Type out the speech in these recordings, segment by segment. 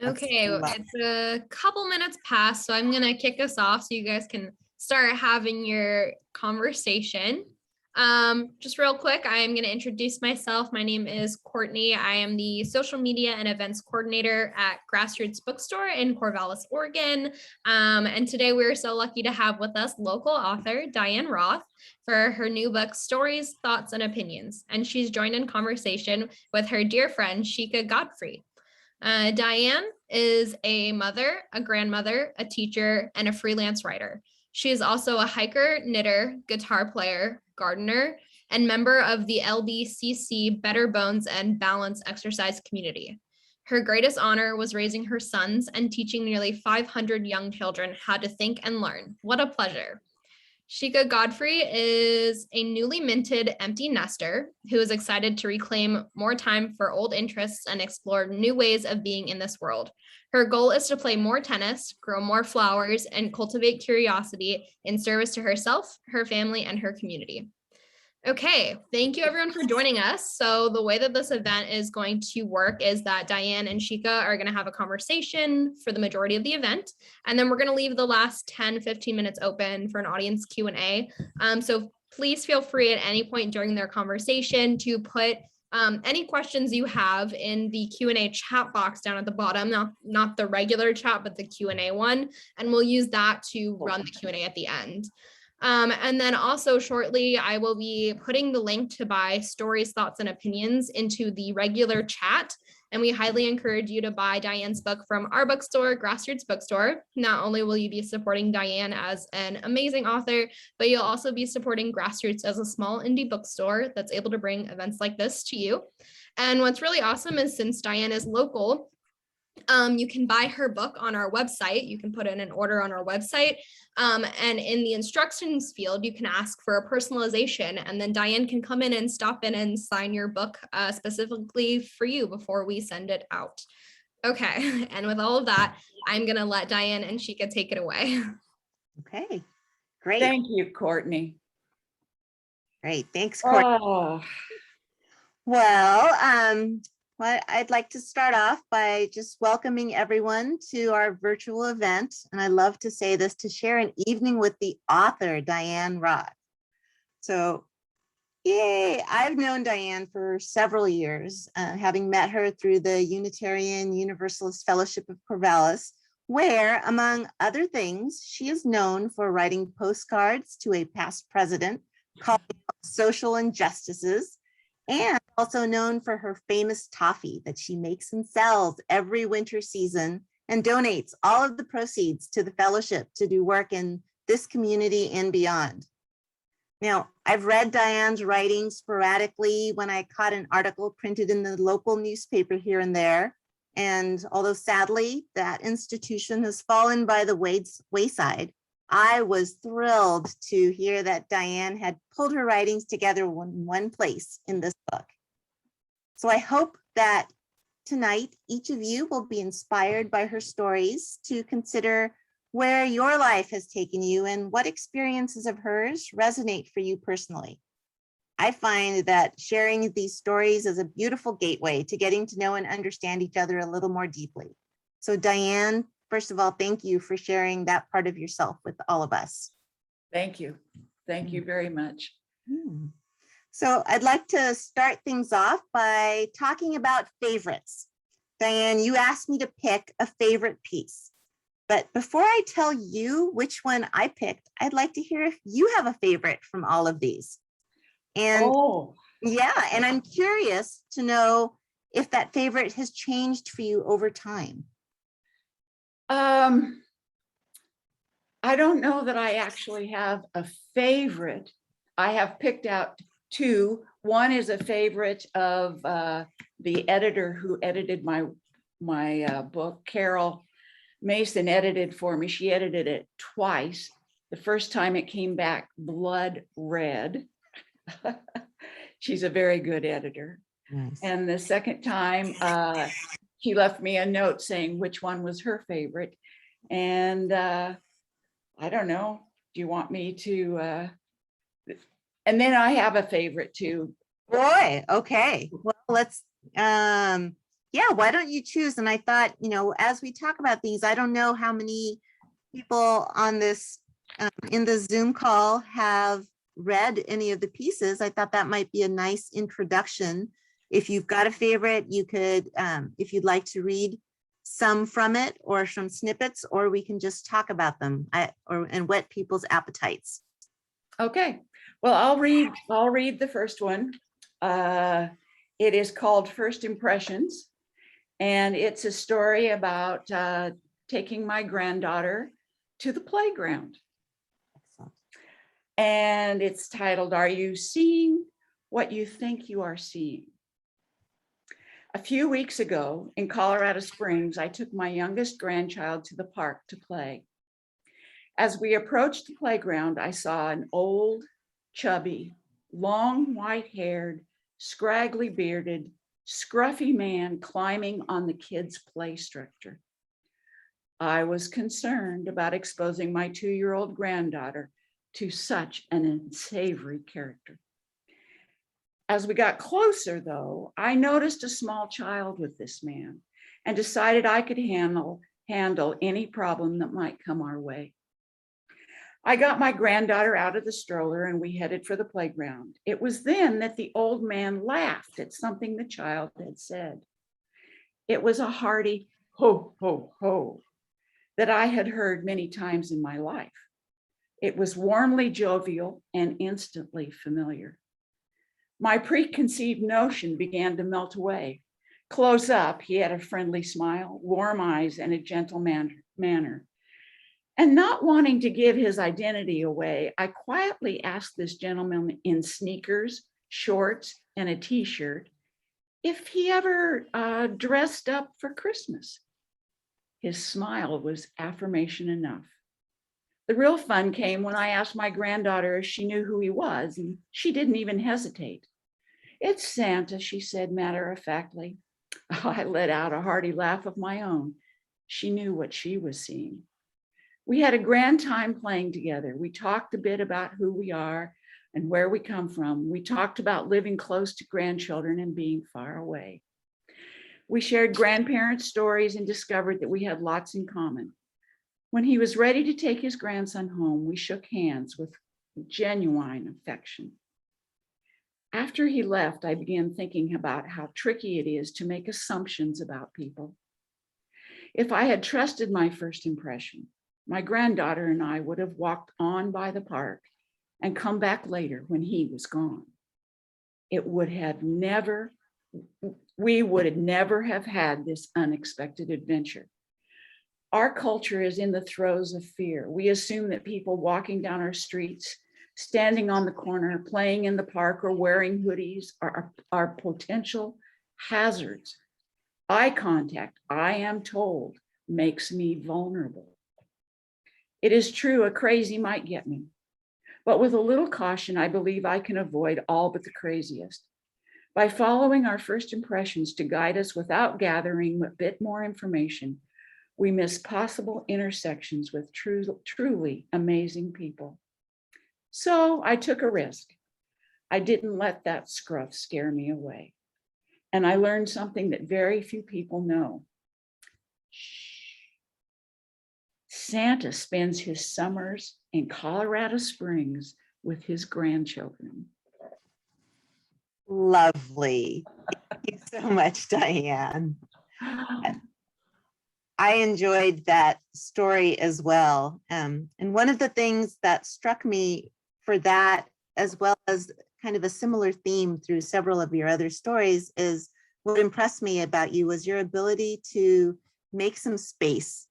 Okay, it's a couple minutes past, so I'm going to kick us off so you guys can start having your conversation. Just real quick, I am going to introduce myself. My name is Courtney. I am the social media and events coordinator at Grassroots Bookstore in Corvallis, Oregon. And today we're so lucky to have with us local author Dianne Roth for her new book, Stories, Thoughts, and Opinions. And she's joined in conversation with her dear friend, Shikha Gottfried. Dianne is a mother, a grandmother, a teacher, and a freelance writer. She is also a hiker, knitter, guitar player, gardener, and member of the LBCC Better Bones and Balance exercise community. Her greatest honor was raising her sons and teaching nearly 500 young children how to think and learn. What a pleasure. Shikha Gottfried is a newly minted empty nester who is excited to reclaim more time for old interests and explore new ways of being in this world. Her goal is to play more tennis, grow more flowers, and cultivate curiosity in service to herself, her family, and her community. Okay, thank you everyone for joining us. So the way that this event is going to work is that Dianne and Shikha are going to have a conversation for the majority of the event, and then we're going to leave the last 10-15 minutes open for an audience Q&A. So please feel free at any point during their conversation to put any questions you have in the Q&A chat box down at the bottom, not the regular chat, but the Q&A one, and we'll use that to run the Q&A at the end. And then also shortly, I will be putting the link to buy Stories, Thoughts, and Opinions into the regular chat. And we highly encourage you to buy Dianne's book from our bookstore, Grassroots Bookstore. Not only will you be supporting Dianne as an amazing author, but you'll also be supporting Grassroots as a small indie bookstore that's able to bring events like this to you. And what's really awesome is since Dianne is local, you can buy her book on our website. You can put in an order on our website. And in the instructions field, you can ask for a personalization, and then Dianne can come in and stop in and sign your book specifically for you before we send it out. Okay, and with all of that, I'm going to let Dianne and Shikha take it away. Okay, great. Thank you, Courtney. Great, thanks, Courtney. Oh. Well, I'd like to start off by just welcoming everyone to our virtual event. And I love to say this, to share an evening with the author, Dianne Roth. So, yay, I've known Dianne for several years, having met her through the Unitarian Universalist Fellowship of Corvallis, where, among other things, she is known for writing postcards to a past president, calling out social injustices, and also known for her famous toffee that she makes and sells every winter season and donates all of the proceeds to the fellowship to do work in this community and beyond. Now, I've read Dianne's writing sporadically when I caught an article printed in the local newspaper here and there. And although sadly that institution has fallen by the wayside, I was thrilled to hear that Dianne had pulled her writings together in one place in this book. So I hope that tonight, each of you will be inspired by her stories to consider where your life has taken you and what experiences of hers resonate for you personally. I find that sharing these stories is a beautiful gateway to getting to know and understand each other a little more deeply. So Dianne, first of all, thank you for sharing that part of yourself with all of us. Thank you. Thank you very much. So I'd like to start things off by talking about favorites. Dianne, you asked me to pick a favorite piece. But before I tell you which one I picked, I'd like to hear if you have a favorite from all of these. And yeah, and I'm curious to know if that favorite has changed for you over time. I don't know that I actually have a favorite. I have picked out two. One is a favorite of the editor who edited my book, Carol Mason edited for me. She edited it twice. The first time it came back blood red. She's a very good editor. Nice. And the second time, she left me a note saying which one was her favorite. And I don't know, do you want me to, and then I have a favorite too. Boy, okay. Well, let's, Yeah, why don't you choose? And I thought, as we talk about these, I don't know how many people on this, in the Zoom call have read any of the pieces. I thought that might be a nice introduction. If you've got a favorite, you could, if you'd like to read some from it or some snippets, or we can just talk about them and whet people's appetites. Okay, well, I'll read the first one. It is called First Impressions, and it's a story about taking my granddaughter to the playground. Excellent. And it's titled, Are You Seeing What You Think You Are Seeing? A few weeks ago in Colorado Springs, I took my youngest grandchild to the park to play. As we approached the playground, I saw an old, chubby, long white-haired, scraggly bearded, scruffy man climbing on the kids' play structure. I was concerned about exposing my 2-year-old granddaughter to such an unsavory character. As we got closer, though, I noticed a small child with this man and decided I could handle any problem that might come our way. I got my granddaughter out of the stroller and we headed for the playground. It was then that the old man laughed at something the child had said. It was a hearty ho, ho, ho that I had heard many times in my life. It was warmly jovial and instantly familiar. My preconceived notion began to melt away. Close up, he had a friendly smile, warm eyes, and a gentle manner. And not wanting to give his identity away, I quietly asked this gentleman in sneakers, shorts, and a t-shirt if he ever dressed up for Christmas. His smile was affirmation enough. The real fun came when I asked my granddaughter if she knew who he was, and she didn't even hesitate. It's Santa, she said matter-of-factly. I let out a hearty laugh of my own. She knew what she was seeing. We had a grand time playing together. We talked a bit about who we are and where we come from. We talked about living close to grandchildren and being far away. We shared grandparent stories and discovered that we had lots in common. When he was ready to take his grandson home, we shook hands with genuine affection. After he left, I began thinking about how tricky it is to make assumptions about people. If I had trusted my first impression, my granddaughter and I would have walked on by the park and come back later when he was gone. We would never have had this unexpected adventure. Our culture is in the throes of fear. We assume that people walking down our streets, standing on the corner, playing in the park, or wearing hoodies are potential hazards. Eye contact, I am told, makes me vulnerable. It is true, a crazy might get me, but with a little caution, I believe I can avoid all but the craziest. By following our first impressions to guide us without gathering a bit more information, we miss possible intersections with truly amazing people. So I took a risk. I didn't let that scruff scare me away. And I learned something that very few people know. Santa spends his summers in Colorado Springs with his grandchildren. Lovely. Thank you so much, Dianne. I enjoyed that story as well. And one of the things that struck me for that, as well as kind of a similar theme through several of your other stories, is what impressed me about you was your ability to make some space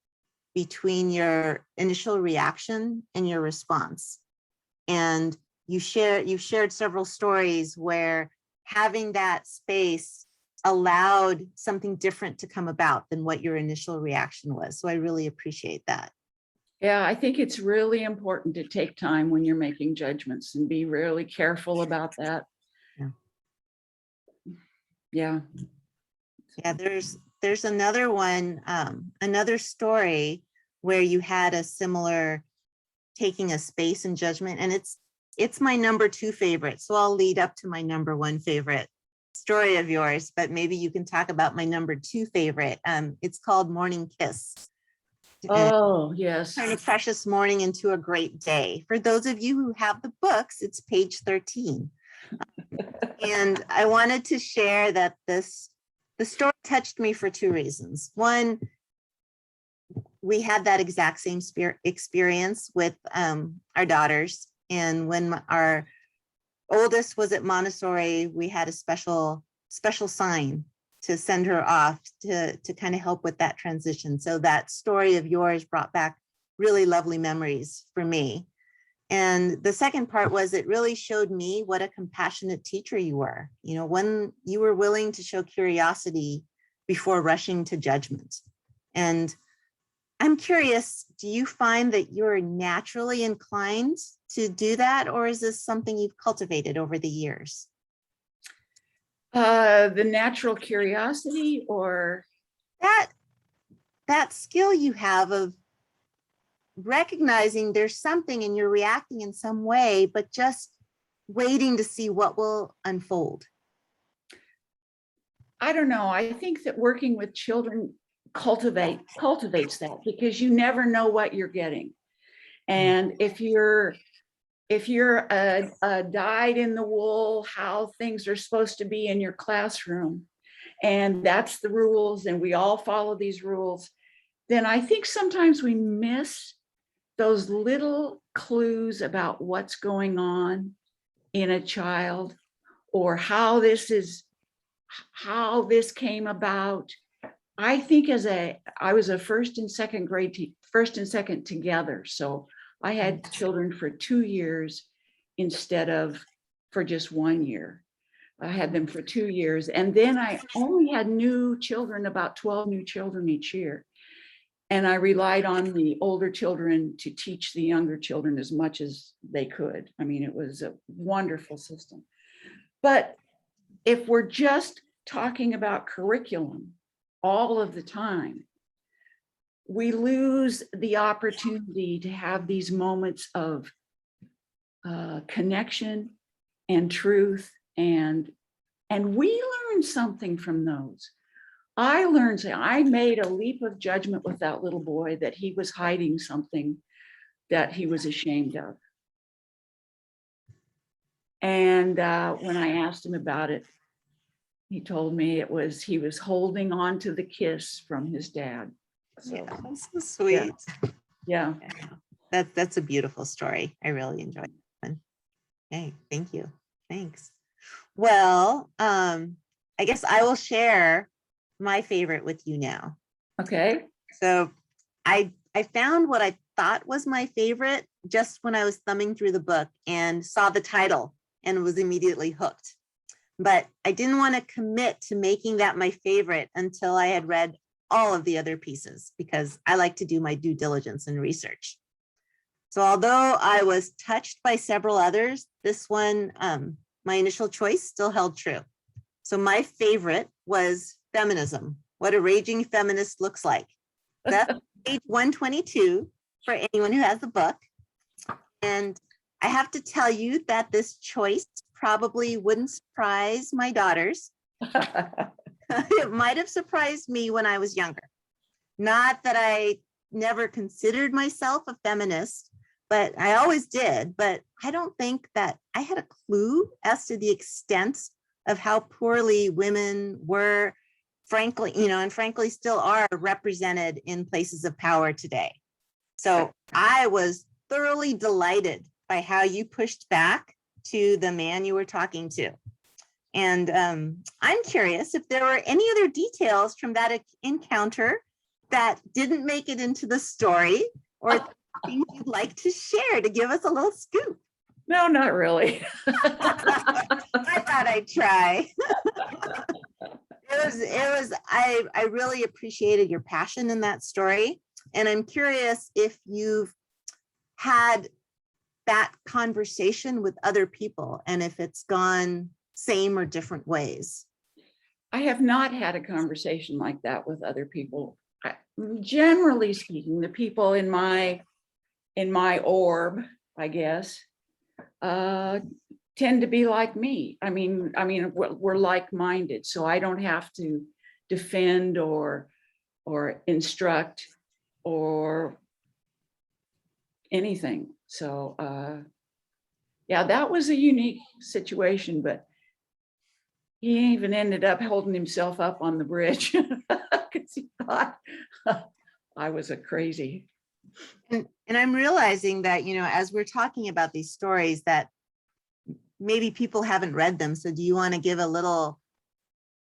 between your initial reaction and your response. And you've shared several stories where having that space allowed something different to come about than what your initial reaction was. So I really appreciate that. Yeah, I think it's really important to take time when you're making judgments and be really careful about that. Yeah. Yeah, there's another one, another story where you had a similar taking a space and judgment, and it's my number 2 favorite. So I'll lead up to my number 1 favorite. story of yours, but maybe you can talk about my number 2 favorite. It's called Morning Kiss. Oh, yes. Turn a precious morning into a great day. For those of you who have the books, it's page 13. And I wanted to share that the story touched me for 2 reasons. One, we had that exact same experience with our daughters. And when our oldest was at Montessori, we had a special sign to send her off to kind of help with that transition. So that story of yours brought back really lovely memories for me. And the second part was it really showed me what a compassionate teacher you were. You know, when you were willing to show curiosity before rushing to judgment. And I'm curious, do you find that you're naturally inclined to do that, or is this something you've cultivated over the years? The natural curiosity, or that skill you have of recognizing there's something and you're reacting in some way, but just waiting to see what will unfold. I don't know. I think that working with children cultivates that, because you never know what you're getting. And if you're a dyed in the wool how things are supposed to be in your classroom, and that's the rules, and we all follow these rules, then I think sometimes we miss those little clues about what's going on in a child, or how this came about. I think I was a first and second together. So I had children for 2 years instead of for just 1 year. I had them for 2 years. And then I only had about 12 new children each year. And I relied on the older children to teach the younger children as much as they could. I mean, it was a wonderful system. But if we're just talking about curriculum all of the time, we lose the opportunity to have these moments of connection and truth, and we learn something from those. I made a leap of judgment with that little boy that he was hiding something that he was ashamed of. And when I asked him about it, he told me he was holding on to the kiss from his dad. So, yeah, that's so sweet. Yeah. That's a beautiful story. I really enjoyed it. Okay, thank you. Thanks. Well, I guess I will share my favorite with you now. Okay. So I found what I thought was my favorite just when I was thumbing through the book and saw the title and was immediately hooked. But I didn't want to commit to making that my favorite until I had read all of the other pieces, because I like to do my due diligence and research. So although I was touched by several others, this one, my initial choice still held true. So my favorite was Feminism, What a Raging Feminist Looks Like. That's page 122 for anyone who has the book. And I have to tell you that this choice probably wouldn't surprise my daughters. It might have surprised me when I was younger. Not that I never considered myself a feminist, but I always did. But I don't think that I had a clue as to the extent of how poorly women were, frankly, and frankly still are represented in places of power today. So I was thoroughly delighted by how you pushed back to the man you were talking to. And I'm curious if there were any other details from that encounter that didn't make it into the story, or things you'd like to share to give us a little scoop. No, not really. I thought I'd try. I really appreciated your passion in that story. And I'm curious if you've had that conversation with other people and if it's gone same or different ways. I have not had a conversation like that with other people. Generally speaking, the people in my orb, I guess, tend to be like me. I mean, we're like-minded, so I don't have to defend or instruct or anything. So yeah, that was a unique situation, but he even ended up holding himself up on the bridge because he thought I was a crazy. And I'm realizing that, as we're talking about these stories, that maybe people haven't read them. So do you want to give a little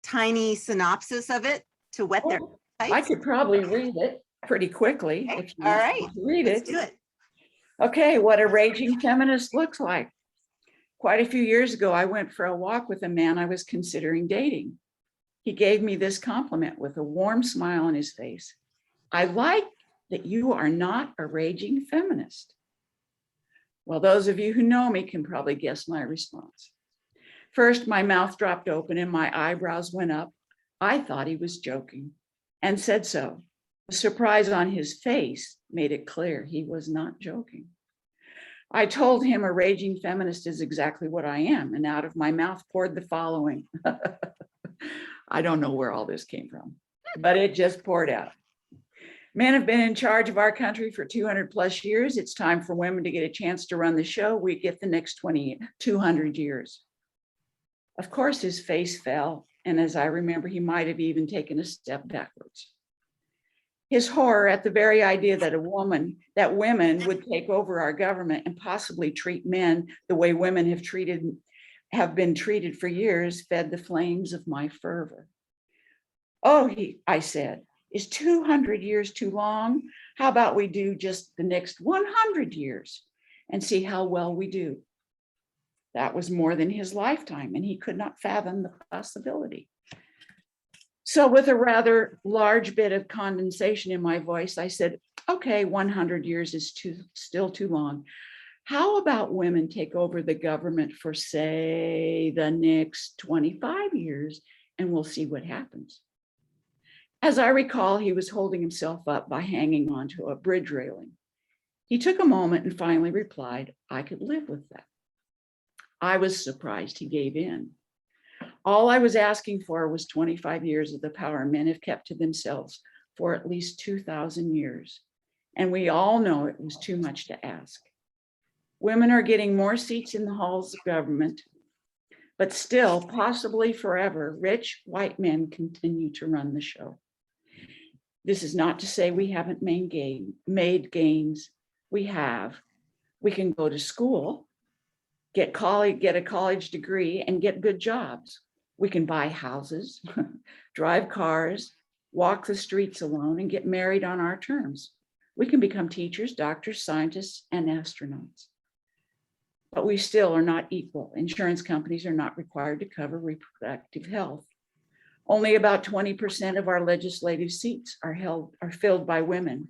tiny synopsis of it to whet their I appetites? could probably read it pretty quickly. Okay. If you All want right, me to read let's it. do it. Okay, what a raging feminist looks like. Quite a few years ago, I went for a walk with a man I was considering dating. He gave me this compliment with a warm smile on his face. I like that you are not a raging feminist. Well, those of you who know me can probably guess my response. First, my mouth dropped open and my eyebrows went up. I thought he was joking and said so. The surprise on his face made it clear he was not joking. I told him a raging feminist is exactly what I am, and out of my mouth poured the following. I don't know where all this came from, but it just poured out. Men have been in charge of our country for 200 plus years. It's time for women to get a chance to run the show. We get the next 200 years. Of course, his face fell, and as I remember, he might have even taken a step backwards. His horror at the very idea that women would take over our government and possibly treat men the way women have been treated for years fed the flames of my fervor. Oh, I said, is 200 years too long? How about we do just the next 100 years and see how well we do? That was more than his lifetime, and he could not fathom the possibility. So with a rather large bit of condensation in my voice, I said, okay, 100 years is still too long. How about women take over the government for, say, the next 25 years, and we'll see what happens. As I recall, he was holding himself up by hanging onto a bridge railing. He took a moment and finally replied, I could live with that. I was surprised he gave in. All I was asking for was 25 years of the power men have kept to themselves for at least 2,000 years. And we all know it was too much to ask. Women are getting more seats in the halls of government, but still, possibly forever, rich white men continue to run the show. This is not to say we haven't made gains. We have. We can go to school, get a college degree, and get good jobs. We can buy houses, drive cars, walk the streets alone, and get married on our terms. We can become teachers, doctors, scientists, and astronauts. But we still are not equal. Insurance companies are not required to cover reproductive health. Only about 20% of our legislative seats are filled by women.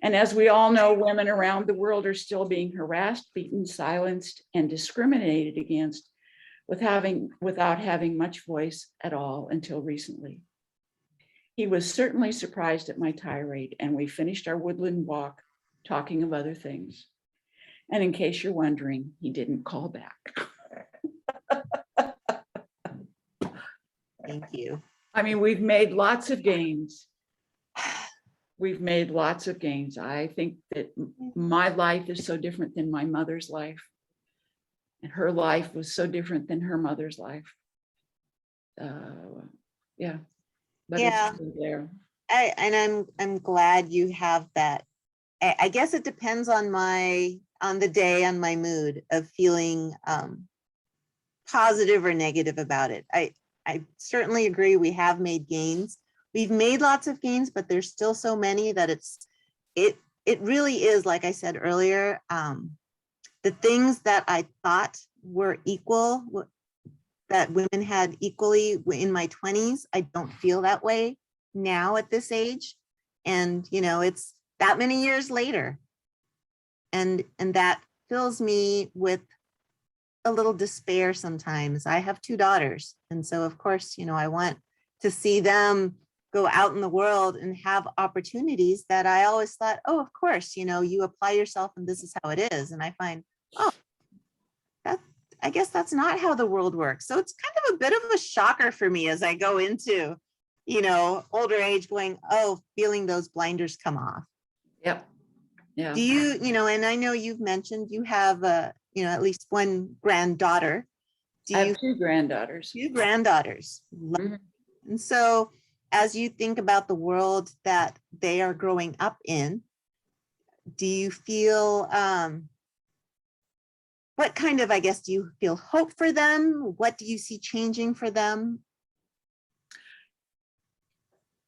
And as we all know, women around the world are still being harassed, beaten, silenced, and discriminated against without having much voice at all until recently. He was certainly surprised at my tirade, and we finished our woodland walk talking of other things. And in case you're wondering, he didn't call back. Thank you. I mean, we've made lots of gains. We've made lots of gains. I think that my life is so different than my mother's life. And her life was so different than her mother's life. Yeah, but Yeah. it's still there. I'm glad you have that. I guess it depends on the day, on my mood of feeling positive or negative about it. I certainly agree we have made gains. We've made lots of gains, but there's still so many that it really is, like I said earlier, the things that I thought were equal, that women had equally in my 20s, I don't feel that way now at this age. And, it's that many years later. And that fills me with a little despair sometimes. I have 2 daughters. And so, of course, I want to see them go out in the world and have opportunities that I always thought, oh, of course, you apply yourself and this is how it is. And I find, oh, I guess that's not how the world works. So it's kind of a bit of a shocker for me as I go into, older age going, oh, feeling those blinders come off. Yep. Yeah. Do you, and I know you've mentioned you have at least one granddaughter. I have two granddaughters. Two granddaughters. Mhm. And so as you think about the world that they are growing up in, do you feel, what kind of, I guess, do you feel hope for them? What do you see changing for them?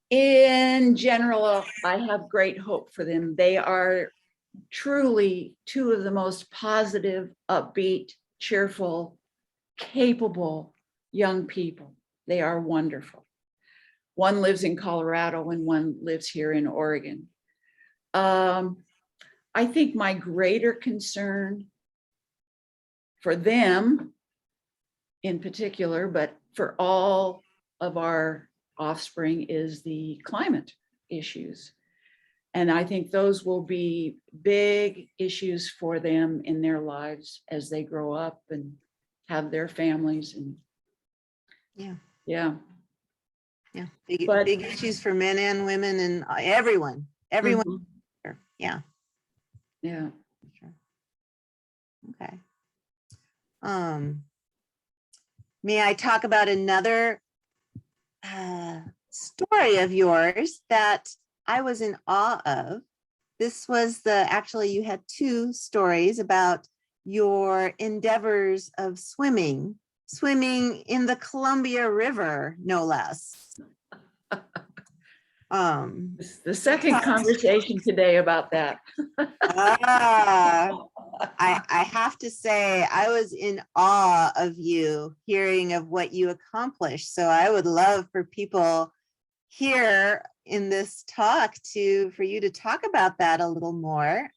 In general, I have great hope for them. They are truly two of the most positive, upbeat, cheerful, capable young people. They are wonderful. One lives in Colorado and one lives here in Oregon. I think my greater concern for them in particular, but for all of our offspring, is the climate issues. And I think those will be big issues for them in their lives as they grow up and have their families. And yeah. Big issues for men and women and everyone. Mhm. Yeah. Yeah. Sure. Okay. May I talk about another story of yours that I was in awe of? This was actually you had two stories about your endeavors of swimming in the Columbia River, no less. The second conversation today about that. I have to say, I was in awe of you, hearing of what you accomplished. So I would love for people here in this talk for you to talk about that a little more,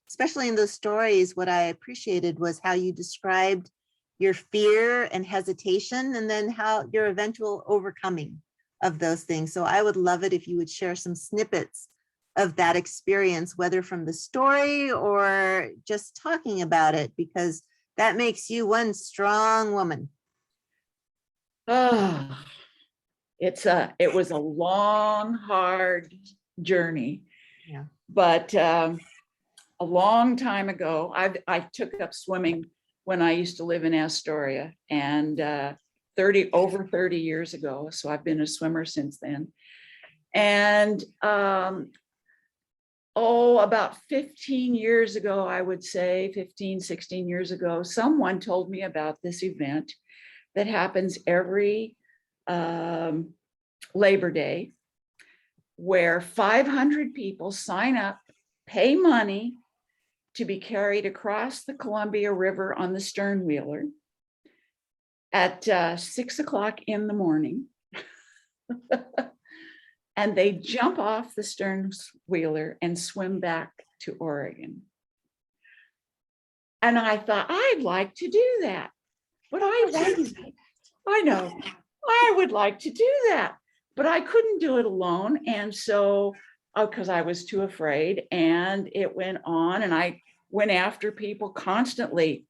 especially in those stories. What I appreciated was how you described your fear and hesitation, and then how your eventual overcoming of those things. So I would love it if you would share some snippets of that experience, whether from the story or just talking about it, because that makes you one strong woman. Oh, it was a long, hard journey. Yeah. But a long time ago, I took up swimming when I used to live in Astoria, and over 30 years ago. So I've been a swimmer since then. And about 15 years ago, I would say 15, 16 years ago, someone told me about this event that happens every Labor Day, where 500 people sign up, pay money to be carried across the Columbia River on the stern wheeler at 6 o'clock in the morning. And they jump off the stern wheeler and swim back to Oregon. And I thought, I'd like to do that. But I know, I would like to do that, but I couldn't do it alone. And so, because I was too afraid, and it went on, and I went after people constantly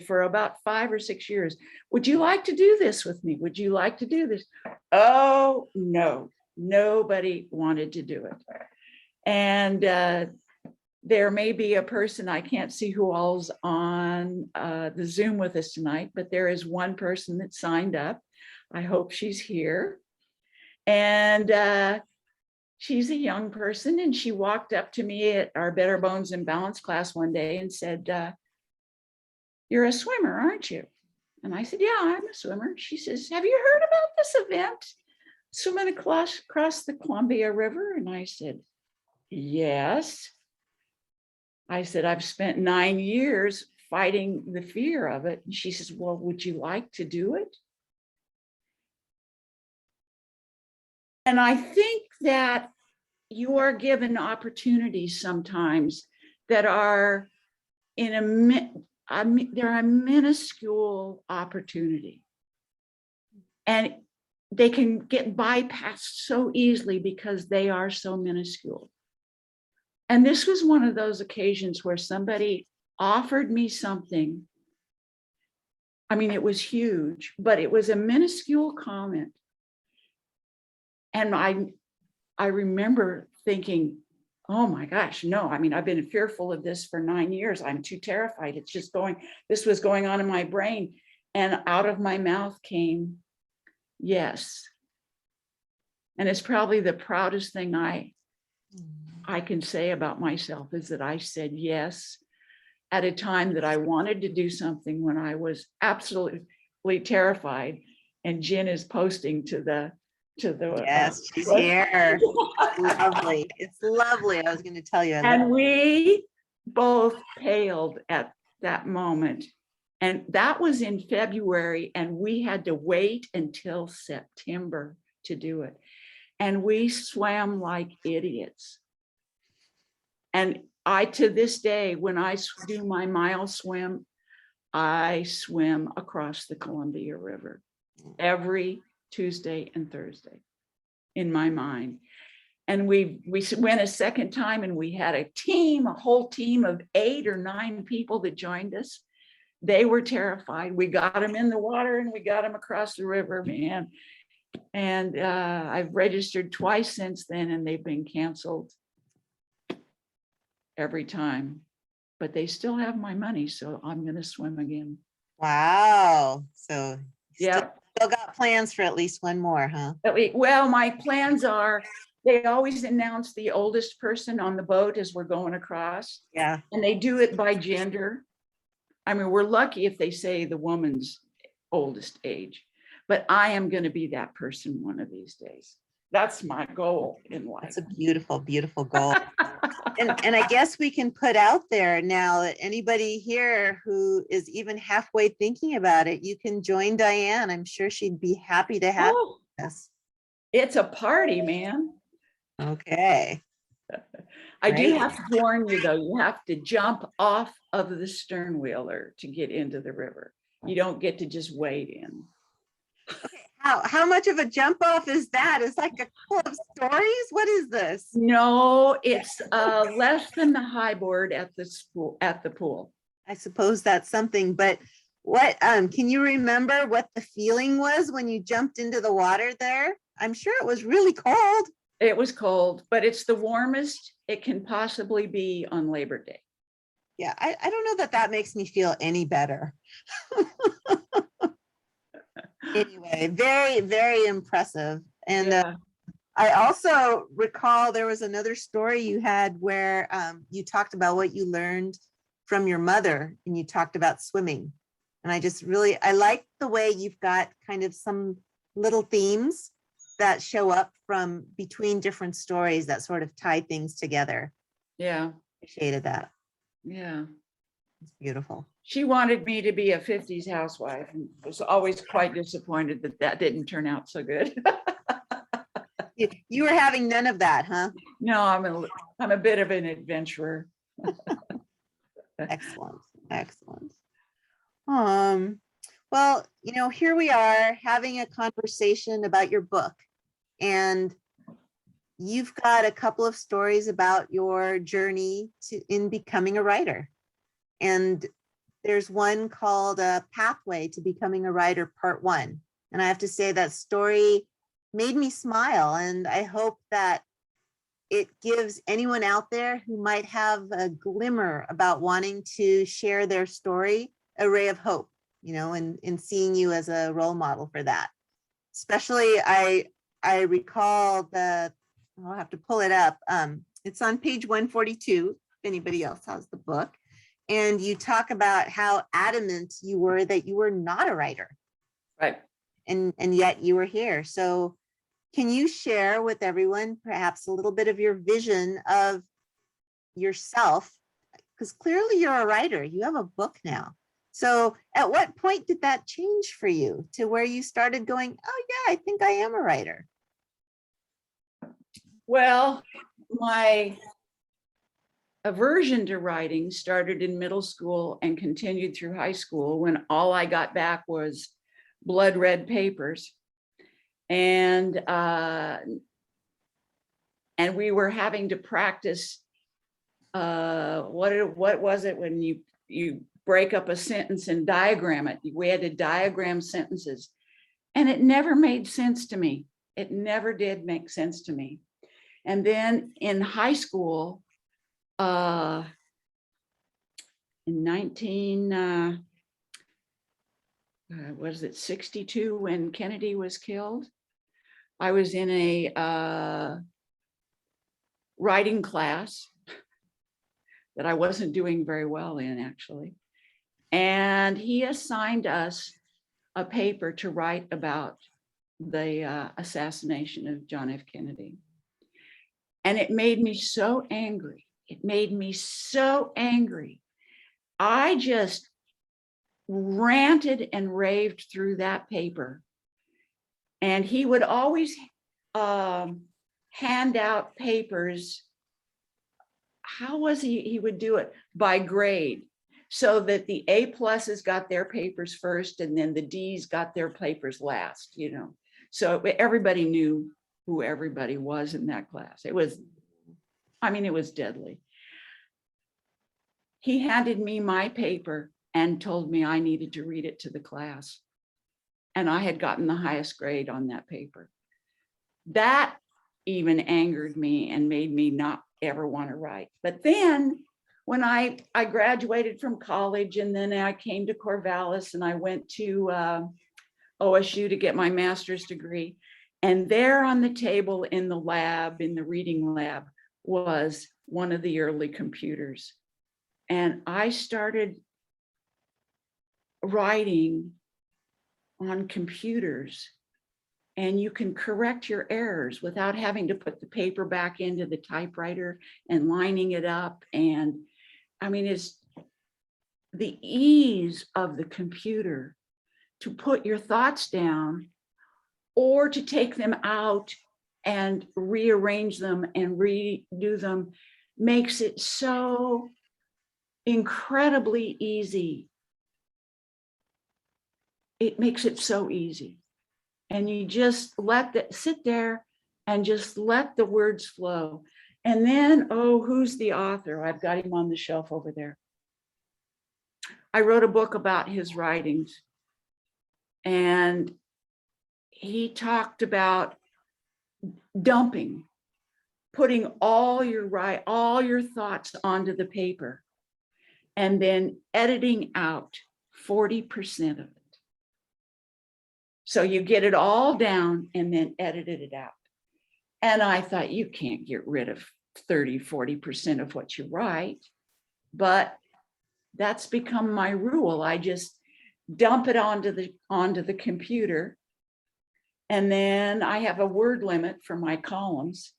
for about 5 or 6 years. Would you like to do this with me? Would you like to do this? Oh, no, nobody wanted to do it. And there may be a person, I can't see who all's on the Zoom with us tonight, but there is one person that signed up. I hope she's here. And she's a young person, and she walked up to me at our Better Bones and Balance class one day and said, "You're a swimmer, aren't you?" And I said, "Yeah, I'm a swimmer." She says, "Have you heard about this event, swimming across the Columbia River?" And I said, "Yes." I said, "I've spent 9 years fighting the fear of it." And she says, "Well, would you like to do it?" And I think that you are given opportunities sometimes that are they're a minuscule opportunity, and they can get bypassed so easily because they are so minuscule. And this was one of those occasions where somebody offered me something I mean, it was huge, but it was a minuscule comment. And I remember thinking, oh my gosh, no, I mean, I've been fearful of this for 9 years. I'm too terrified. This was going on in my brain. And out of my mouth came, yes. And it's probably the proudest thing I can say about myself is that I said yes at a time that I wanted to do something when I was absolutely terrified. And Jen is posting to the Yes, she's here. Lovely. It's lovely. I was going to tell you. And we both paled at that moment. And that was in February, and we had to wait until September to do it. And we swam like idiots. And to this day, when I do my mile swim, I swim across the Columbia River every Tuesday and Thursday in my mind. And we went a second time, and we had a whole team of 8 or 9 people that joined us. They were terrified. We got them in the water and we got them across the river, man. And I've registered twice since then, and they've been canceled every time. But they still have my money, so I'm going to swim again. Wow. So yeah, still got plans for at least one more, huh? Well, my plans are, they always announce the oldest person on the boat as we're going across. Yeah. And they do it by gender. I mean, we're lucky if they say the woman's oldest age, but I am going to be that person one of these days. That's my goal in life. That's a beautiful, beautiful goal. and I guess we can put out there now that anybody here who is even halfway thinking about it, you can join Dianne. I'm sure she'd be happy to have us. It's a party, man. Okay. I do have to warn you, though, you have to jump off of the sternwheeler to get into the river. You don't get to just wade in. Okay. How much of a jump off is that? It's like a couple of stories. What is this? No, it's less than the high board at the pool. I suppose that's something, but what can you remember what the feeling was when you jumped into the water there? I'm sure it was really cold. It was cold, but it's the warmest it can possibly be on Labor Day. Yeah, I don't know that makes me feel any better. Anyway, very, very impressive. And yeah. I also recall there was another story you had where you talked about what you learned from your mother, and you talked about swimming. And I like the way you've got kind of some little themes that show up from between different stories that sort of tie things together. Yeah. Appreciated that. Yeah. It's beautiful. She wanted me to be a 50s housewife, and was always quite disappointed that didn't turn out so good. You were having none of that, huh? No, I'm a bit of an adventurer. Excellent. Excellent. Well, here we are having a conversation about your book, and you've got a couple of stories about your journey in becoming a writer. And there's one called Pathway to Becoming a Writer, Part 1. And I have to say that story made me smile. And I hope that it gives anyone out there who might have a glimmer about wanting to share their story a ray of hope, in seeing you as a role model for that. Especially, I recall I'll have to pull it up. It's on page 142, if anybody else has the book. And you talk about how adamant you were that you were not a writer. Right. And yet you were here. So can you share with everyone perhaps a little bit of your vision of yourself? Because clearly you're a writer. You have a book now. So at what point did that change for you to where you started going, oh yeah, I think I am a writer? Well, my aversion to writing started in middle school and continued through high school, when all I got back was blood red papers. And we were having to practice, what was it when you break up a sentence and diagram it. We had to diagram sentences, and it never made sense to me. It never did make sense to me. And then in high school, in 62, when Kennedy was killed, I was in a writing class that I wasn't doing very well in, actually. And he assigned us a paper to write about the assassination of John F. Kennedy. And it made me so angry. It made me so angry. I just ranted and raved through that paper. And he would always hand out papers. How was he? He would do it by grade, so that the A+ got their papers first, and then the D's got their papers last, you know. So everybody knew who everybody was in that class. It was, I mean, it was deadly. He handed me my paper and told me I needed to read it to the class. And I had gotten the highest grade on that paper. That even angered me and made me not ever want to write. But then when I graduated from college, and then I came to Corvallis, and I went to OSU to get my master's degree. And there on the table in the lab, in the reading lab, was one of the early computers. And I started writing on computers, and you can correct your errors without having to put the paper back into the typewriter and lining it up. And I mean, it's the ease of the computer to put your thoughts down, or to take them out and rearrange them and redo them, makes it so incredibly easy. It makes it so easy. And you just let that sit there and just let the words flow. And then, oh, who's the author? I've got him on the shelf over there. I wrote a book about his writings, and he talked about dumping, putting all your thoughts onto the paper, and then editing out 40% of it. So you get it all down and then edited it out. And I thought, you can't get rid of 30-40% of what you write, but that's become my rule. I just dump it onto the computer, and then I have a word limit for my columns.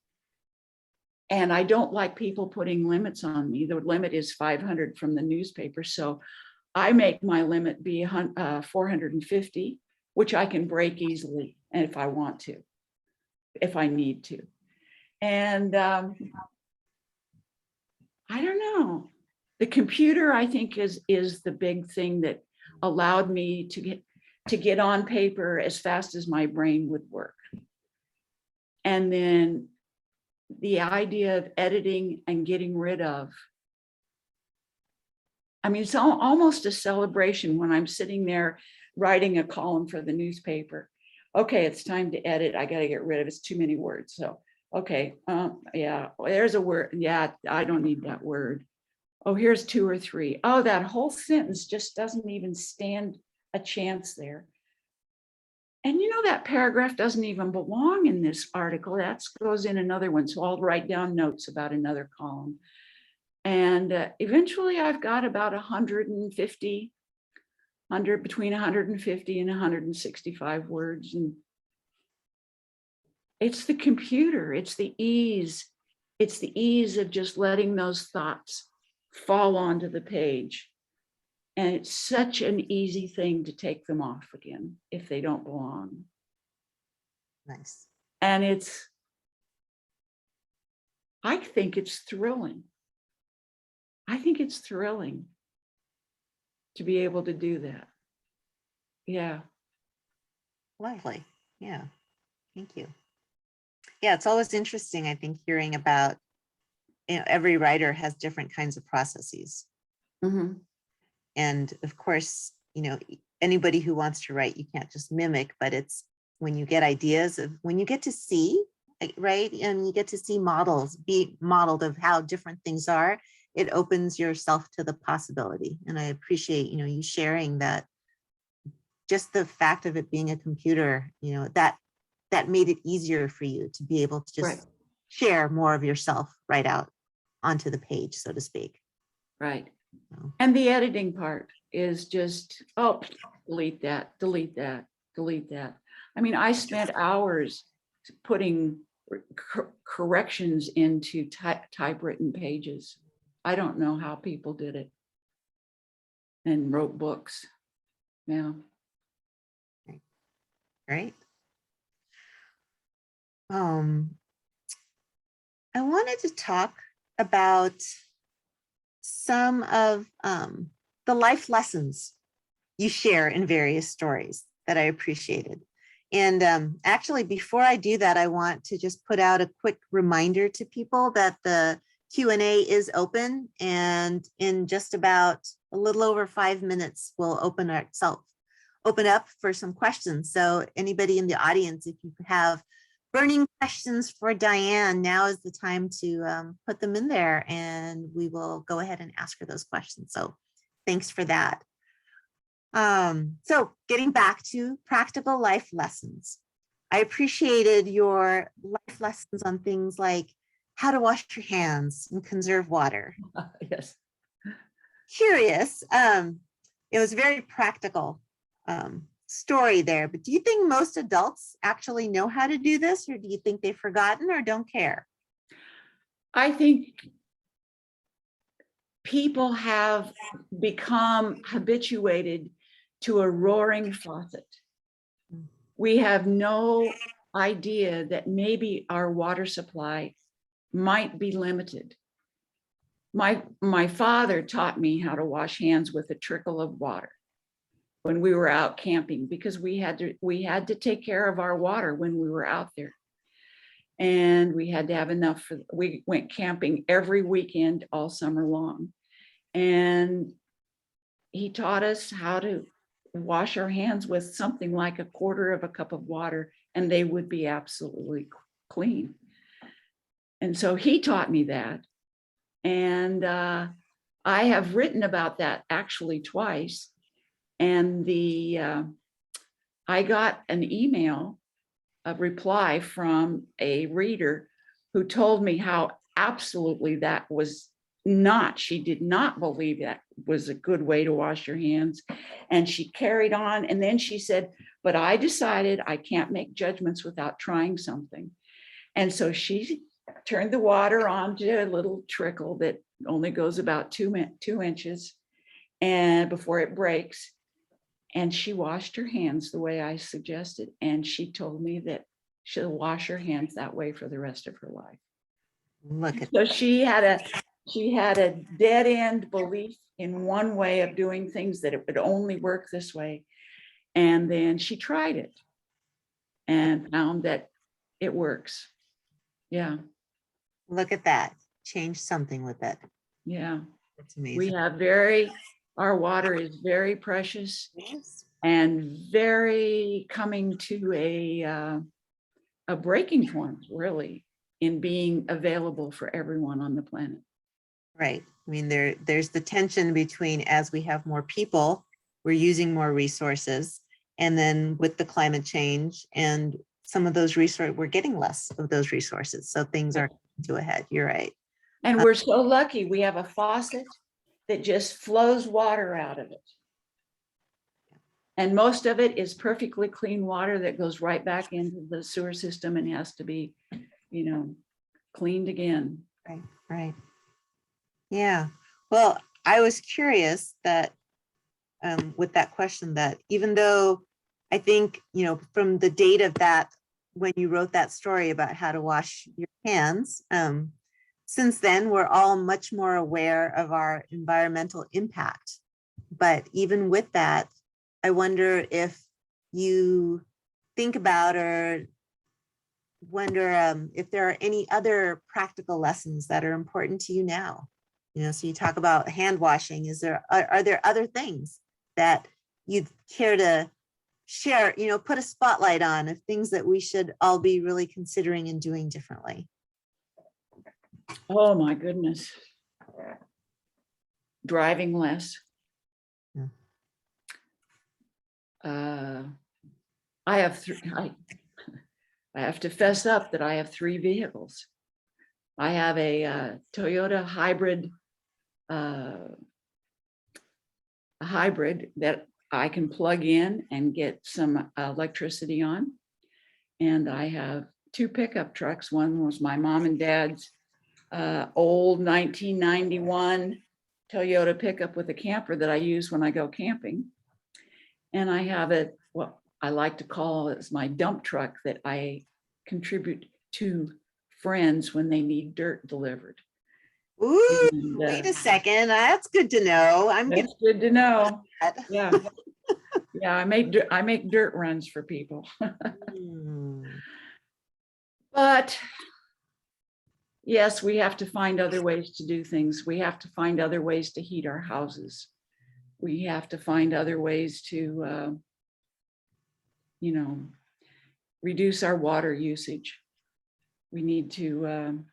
And I don't like people putting limits on me. The limit is 500 from the newspaper. So I make my limit be 450, which I can break easily, and if I want to, if I need to. And I don't know. The computer, I think, is the big thing that allowed me to get on paper as fast as my brain would work. And then the idea of editing and getting rid of, I mean, it's almost a celebration when I'm sitting there writing a column for the newspaper. Okay, it's time to edit. I got to get rid of it. It's too many words. So, okay, yeah, there's a word. Yeah, I don't need that word. Oh, here's 2 or 3. Oh, that whole sentence just doesn't even stand a chance there. And you know, that paragraph doesn't even belong in this article. That goes in another one. So I'll write down notes about another column. And eventually I've got about 150, between 150 and 165 words. And it's the computer, it's the ease. It's the ease of just letting those thoughts fall onto the page. And it's such an easy thing to take them off again if they don't belong. Nice. And I think it's thrilling. I think it's thrilling to be able to do that. Yeah. Lovely. Yeah. Thank you. Yeah, it's always interesting, I think, hearing about, you know, every writer has different kinds of processes. Mm-hmm. And of course, anybody who wants to write, you can't just mimic, but it's when you get ideas of, when you get to see, right? And you get to see models be modeled of how different things are, it opens yourself to the possibility. And I appreciate, you sharing that. Just the fact of it being a computer, that made it easier for you to be able to just Right. share more of yourself right out onto the page, so to speak. Right. So, And the editing part is just, oh, delete that, delete that, delete that. I mean, I spent hours putting corrections into typewritten pages. I don't know how people did it and wrote books. Yeah. right. I wanted to talk about some of the life lessons you share in various stories that I appreciated. And actually, before I do that, I want to just put out a quick reminder to people that the Q&A is open, and in just about a little over 5 minutes, we'll open up for some questions. So anybody in the audience, if you have burning questions for Dianne, now is the time to put them in there, and we will go ahead and ask her those questions. So thanks for that. So getting back to practical life lessons, I appreciated your life lessons on things like how to wash your hands and conserve water. Yes. Curious, it was very practical story there, but do you think most adults actually know how to do this, or do you think they've forgotten or don't care? I think people have become habituated to a roaring faucet. We have no idea that maybe our water supply might be limited. My father taught me how to wash hands with a trickle of water when we were out camping, because we had to take care of our water when we were out there. And we had to have enough we went camping every weekend all summer long. And he taught us how to wash our hands with something like a quarter of a cup of water, and they would be absolutely clean. And so he taught me that. And I have written about that actually twice. And I got an email, a reply from a reader who told me how absolutely that was not, she did not believe that was a good way to wash your hands. And she carried on. And then she said, but I decided I can't make judgments without trying something. And so she turned the water on to a little trickle that only goes about 2 inches and before it breaks. And she washed her hands the way I suggested. And she told me that she'll wash her hands that way for the rest of her life. Look at So she had a dead end belief in one way of doing things, that it would only work this way. And then she tried it and found that it works. Yeah. Look at that. Change something with it. Yeah. That's amazing. We have our water is very precious. Yes. And very coming to a breaking point, really, in being available for everyone on the planet. Right. I mean, there's the tension between, as we have more people, we're using more resources, and then with the climate change and some of those resources, we're getting less of those resources. So things are coming to a head. You're right. And we're so lucky. We have a faucet that just flows water out of it. And most of it is perfectly clean water that goes right back into the sewer system and has to be, cleaned again. Right. Right. Yeah. Well, I was curious that with that question, that even though I think, from the date of that, when you wrote that story about how to wash your hands, since then, we're all much more aware of our environmental impact. But even with that, I wonder if you think about or wonder if there are any other practical lessons that are important to you now. So you talk about hand washing. Are there other things that you'd care to share, put a spotlight on, of things that we should all be really considering and doing differently? Oh my goodness. Driving less. Yeah. I have to fess up that I have 3 vehicles. I have a Toyota hybrid, a hybrid that I can plug in and get some electricity on. And I have 2 pickup trucks. One was my mom and dad's old 1991 Toyota pickup with a camper that I use when I go camping. And I have what I like to call it's my dump truck that I contribute to friends when they need dirt delivered. Ooh, And, wait a second. That's good to know. That's good to know. That. Yeah. Yeah, I make dirt runs for people. But yes, we have to find other ways to do things. We have to find other ways to heat our houses. We have to find other ways to, reduce our water usage. We need to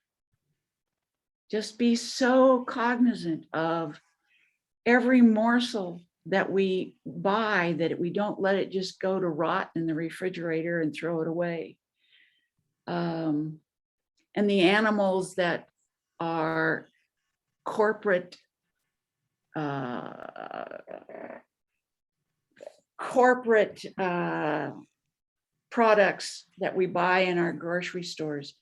just be so cognizant of every morsel that we buy, that we don't let it just go to rot in the refrigerator and throw it away. And the animals that are corporate products that we buy in our grocery stores,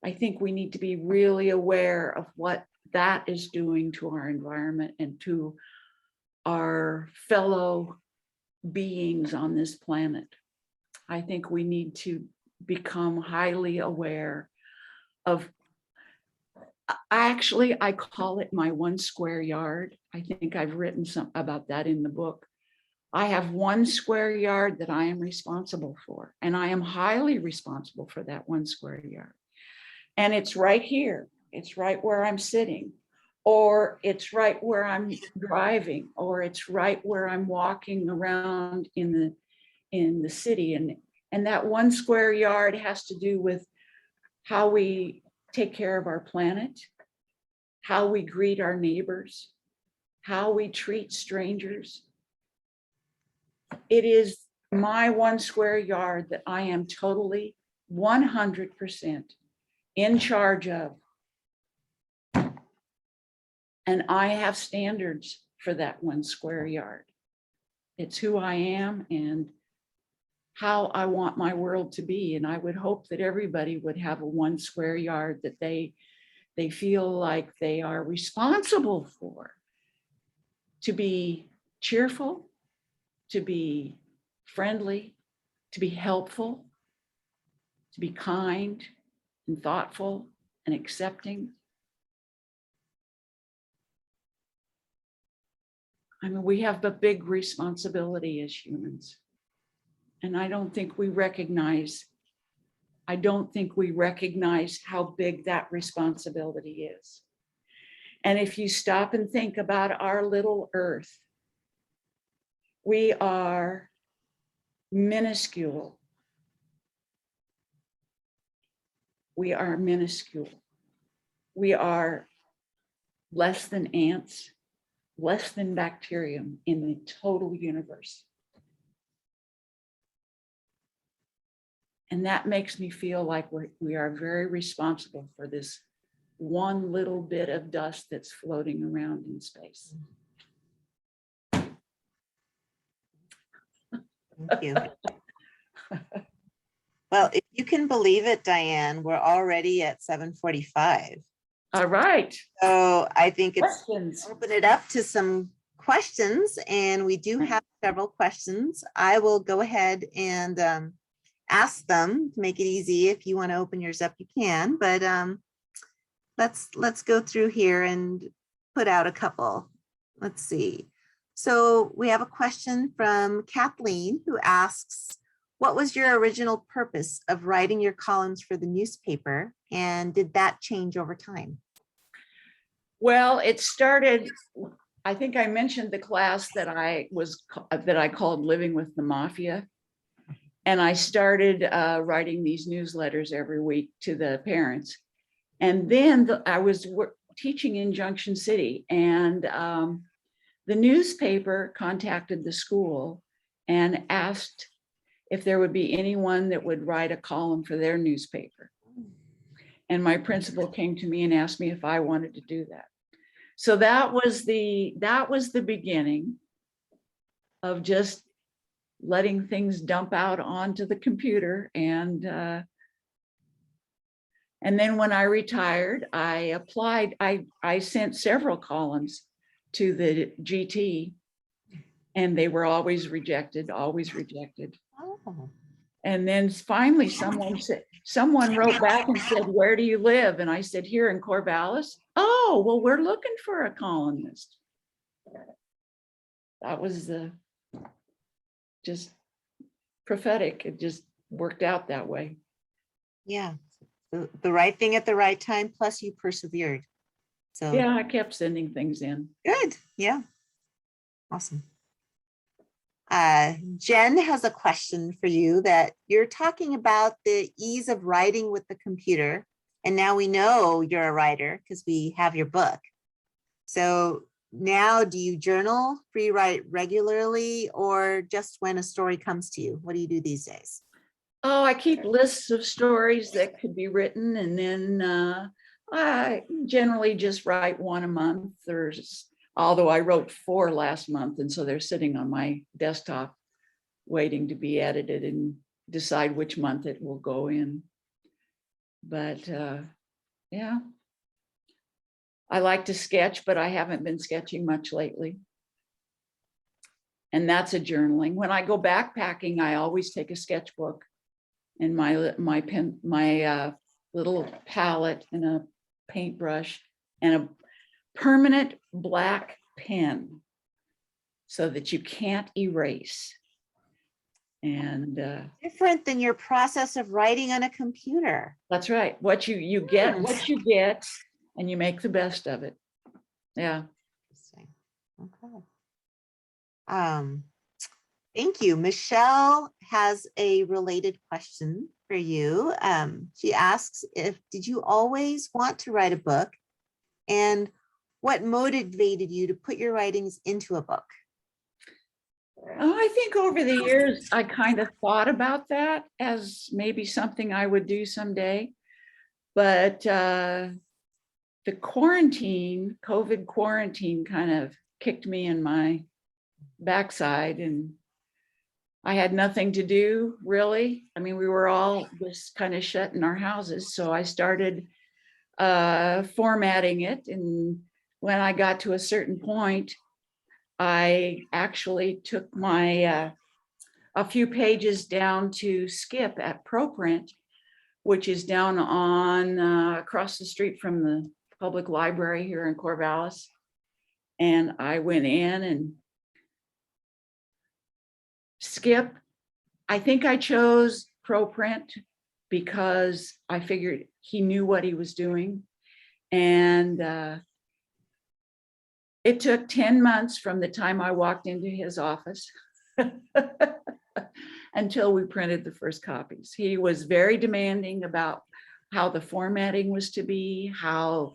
I think we need to be really aware of what that is doing to our environment and to our fellow beings on this planet. I think we need to become highly aware of, I call it my 1 square yard. I think I've written some about that in the book. I have 1 square yard that I am responsible for, and I am highly responsible for that 1 square yard. And it's right here. It's right where I'm sitting, or it's right where I'm driving, or it's right where I'm walking around in the city. And that 1 square yard has to do with how we take care of our planet, how we greet our neighbors, how we treat strangers. It is my 1 square yard that I am totally 100% in charge of. And I have standards for that 1 square yard. It's who I am and how I want my world to be. And I would hope that everybody would have a 1 square yard that they feel like they are responsible for, to be cheerful, to be friendly, to be helpful, to be kind and thoughtful and accepting. I mean, we have a big responsibility as humans. And I don't think we recognize how big that responsibility is. And if you stop and think about our little earth, we are minuscule. We are minuscule. We are less than ants, less than bacterium in the total universe. And that makes me feel like we are very responsible for this one little bit of dust that's floating around in space. Thank you. Well, if you can believe it, Dianne, we're already at 7:45. All right. So I think it's Questions. open it up to some questions, and we do have several questions. I will go ahead and ask them to make it easy. If you want to open yours up, you can, but let's go through here and put out a couple. Let's see. So we have a question from Kathleen, who asks, what was your original purpose of writing your columns for the newspaper, and did that change over time? Well, it started, I think I mentioned the class that I called Living with the Mafia. And I started writing these newsletters every week to the parents. And then I was teaching in Junction City, and the newspaper contacted the school and asked if there would be anyone that would write a column for their newspaper. And my principal came to me and asked me if I wanted to do that. So that was the beginning of just letting things dump out onto the computer. And then when I retired, I applied, I sent several columns to the GT, and they were always rejected, always rejected. Oh, And then finally someone wrote back and said, "Where do you live?" And I said, "Here in Corvallis." "Oh, well, we're looking for a columnist." That was just prophetic. It just worked out that way. yeah. The right thing at the right time, plus you persevered. So Yeah, I kept sending things in. good. Yeah. Awesome. Jen has a question for you, that you're talking about the ease of writing with the computer. And now we know you're a writer because we have your book. So now, do you journal, free write regularly, or just when a story comes to you? What do you do these days? Oh, I keep lists of stories that could be written, and then I generally just write one a month. Although I wrote 4 last month, and so they're sitting on my desktop waiting to be edited and decide which month it will go in. But yeah, I like to sketch, but I haven't been sketching much lately. And that's a journaling. When I go backpacking, I always take a sketchbook and my pen, my little palette and a paintbrush and a permanent black pen so that you can't erase. And Different than your process of writing on a computer. that's right. What you get, what you get, and you make the best of it. Yeah. Interesting. Okay. Thank you. Michelle has a related question for you. She asks, did you always want to write a book? And what motivated you to put your writings into a book? Oh, I think over the years, I kind of thought about that as maybe something I would do someday. But the COVID quarantine kind of kicked me in my backside, and I had nothing to do, really. I mean, we were all just kind of shut in our houses. So I started formatting it. And when I got to a certain point, I actually took my a few pages down to Skip at ProPrint, which is down on across the street from the public library here in Corvallis. And I went in and Skip, I think I chose ProPrint because I figured he knew what he was doing. And it took 10 months from the time I walked into his office until we printed the first copies. He was very demanding about how the formatting was to be, how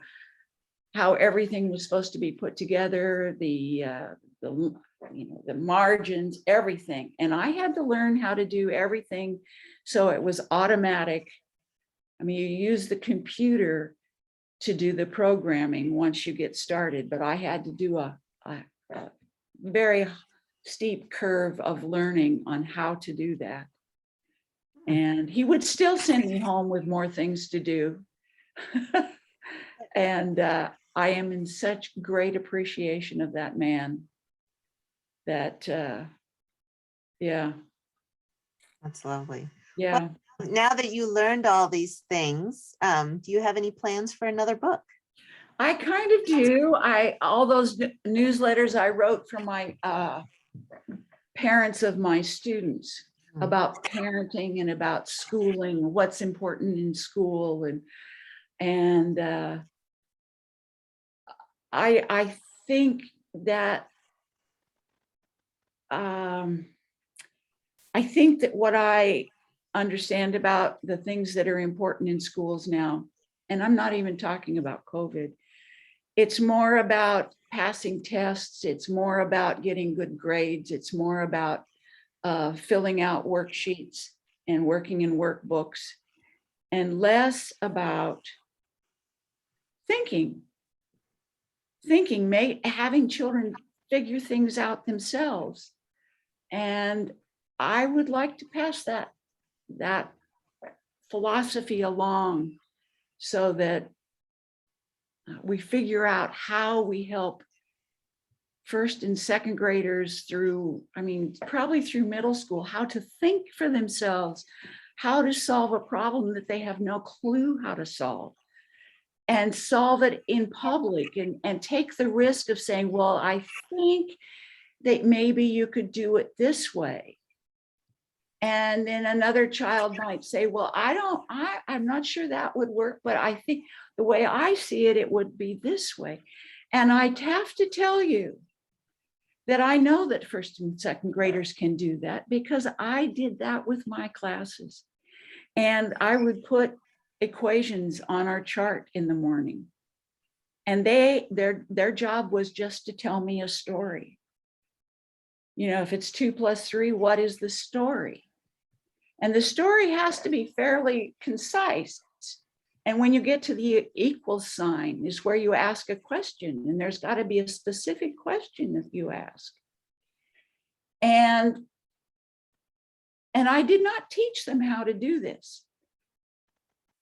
everything was supposed to be put together, the margins, everything. And I had to learn how to do everything so it was automatic. I mean, you use the computer to do the programming once you get started, but I had to do a very steep curve of learning on how to do that. And he would still send me home with more things to do. And I am in such great appreciation of that man that, yeah. That's lovely. Yeah. Well, now that you learned all these things, do you have any plans for another book? I kind of do. All those newsletters I wrote for my parents of my students about parenting and about schooling, what's important in school, and I think that what I understand about the things that are important in schools now, and I'm not even talking about COVID, it's more about passing tests, it's more about getting good grades, it's more about filling out worksheets and working in workbooks, and less about thinking, having children figure things out themselves. And I would like to pass that philosophy along so that we figure out how we help first and second graders through, probably through middle school, how to think for themselves, how to solve a problem that they have no clue how to solve, and solve it in public, and take the risk of saying, well, I think that maybe you could do it this way. And then another child might say, well, I'm not sure that would work, but I think the way I see it, it would be this way. And I'd have to tell you that I know that first and second graders can do that, because I did that with my classes. And I would put equations on our chart in the morning. And their job was just to tell me a story. If it's 2 + 3, what is the story? And the story has to be fairly concise. And when you get to the equal sign is where you ask a question, and there's got to be a specific question that you ask. And I did not teach them how to do this.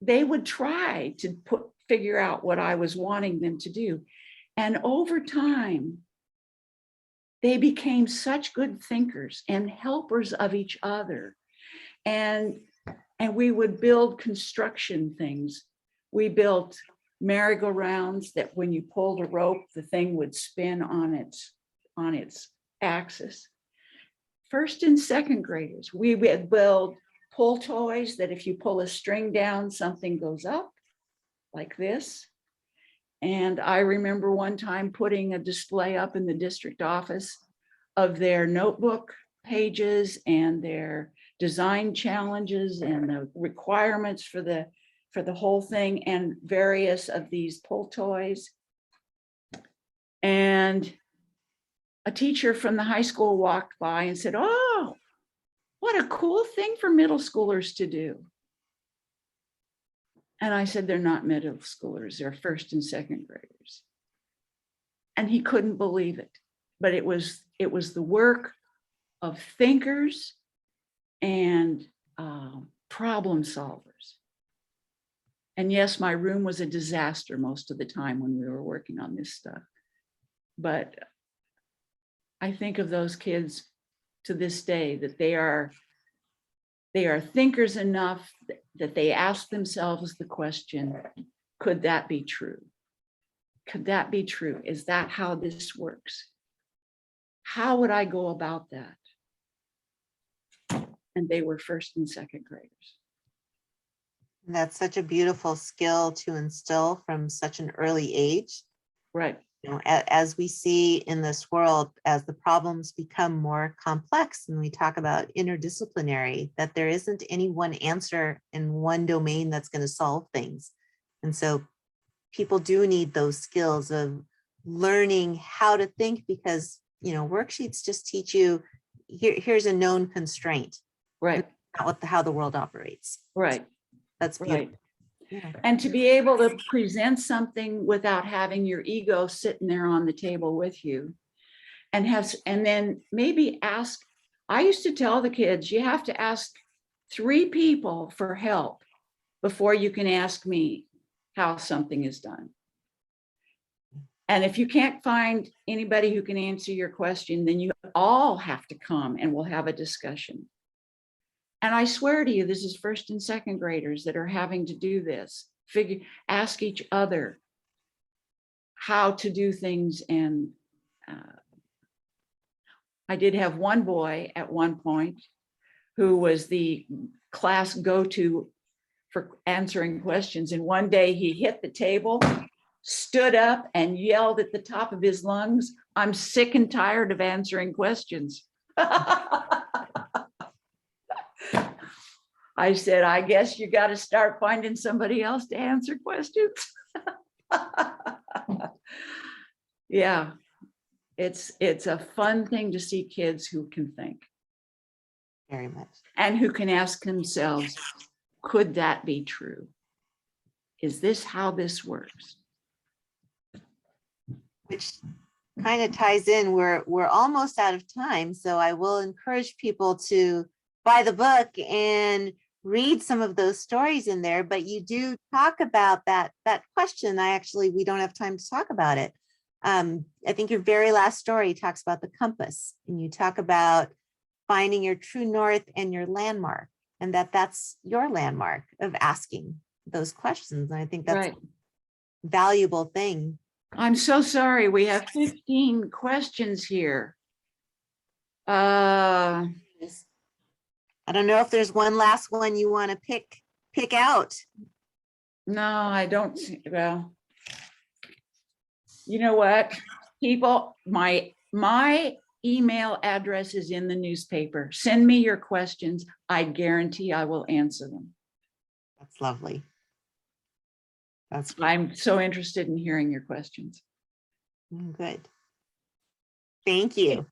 They would try to figure out what I was wanting them to do. And over time, they became such good thinkers and helpers of each other. And we would build construction things. We built merry-go-rounds that when you pulled a rope, the thing would spin on its axis. First and second graders, we would build pull toys that if you pull a string down, something goes up like this. And I remember one time putting a display up in the district office of their notebook pages and their design challenges and the requirements for the whole thing, and various of these pull toys. And a teacher from the high school walked by and said, "Oh, what a cool thing for middle schoolers to do." And I said, "They're not middle schoolers, they're first and second graders." And he couldn't believe it. But it was the work of thinkers and problem solvers. And yes, my room was a disaster most of the time when we were working on this stuff. But I think of those kids to this day, that they are thinkers enough that they ask themselves the question, could that be true? Could that be true? Is that how this works? How would I go about that? And they were first and second graders. That's such a beautiful skill to instill from such an early age. Right. As we see in this world, as the problems become more complex and we talk about interdisciplinary, that there isn't any one answer in one domain that's going to solve things. And so people do need those skills of learning how to think, because worksheets just teach you here's a known constraint, right? Not how the world operates. Right. That's beautiful. Right. Yeah. And to be able to present something without having your ego sitting there on the table with you, and then maybe ask. I used to tell the kids, you have to ask 3 people for help before you can ask me how something is done. And if you can't find anybody who can answer your question, then you all have to come and we'll have a discussion. And I swear to you, this is first and second graders that are having to do this. Ask each other how to do things. And I did have one boy at one point who was the class go-to for answering questions. And one day he hit the table stood up and yelled at the top of his lungs, "I'm sick and tired of answering questions." I said, "I guess you got to start finding somebody else to answer questions." Yeah, it's a fun thing to see kids who can think Very much. and who can ask themselves, could that be true? Is this how this works? Which kind of ties in, we're almost out of time, so I will encourage people to buy the book and read some of those stories in there. But you do talk about that question. We don't have time to talk about it. I think your very last story talks about the compass, and you talk about finding your true north and your landmark, and that's your landmark of asking those questions. And I think that's Right. a valuable thing. I'm so sorry. We have 15 questions here. I don't know if there's one last one you want to pick out. No, I don't. Well, you know what? People, my email address is in the newspaper. Send me your questions. I guarantee I will answer them. That's lovely. I'm so interested in hearing your questions. Good. Thank you.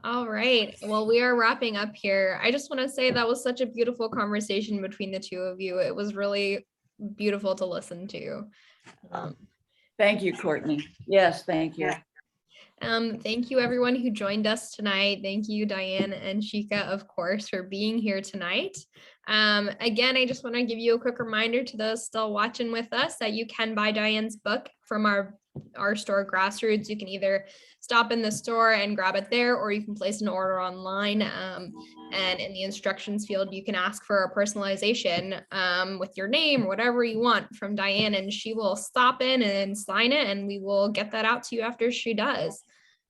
All right. Well, we are wrapping up here. I just want to say that was such a beautiful conversation between the two of you. It was really beautiful to listen to. Thank you, Courtney. Yes, thank you. Thank you everyone who joined us tonight. Thank you, Dianne and Shikha, of course, for being here tonight. Again, I just want to give you a quick reminder to those still watching with us that you can buy Dianne's book from our store, Grassroots. You can either stop in the store and grab it there, or you can place an order online. And in the instructions field, you can ask for a personalization with your name or whatever you want from Dianne, and she will stop in and sign it, and we will get that out to you after she does.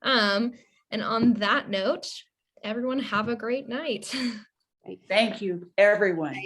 And on that note, everyone have a great night. Thank you, everyone.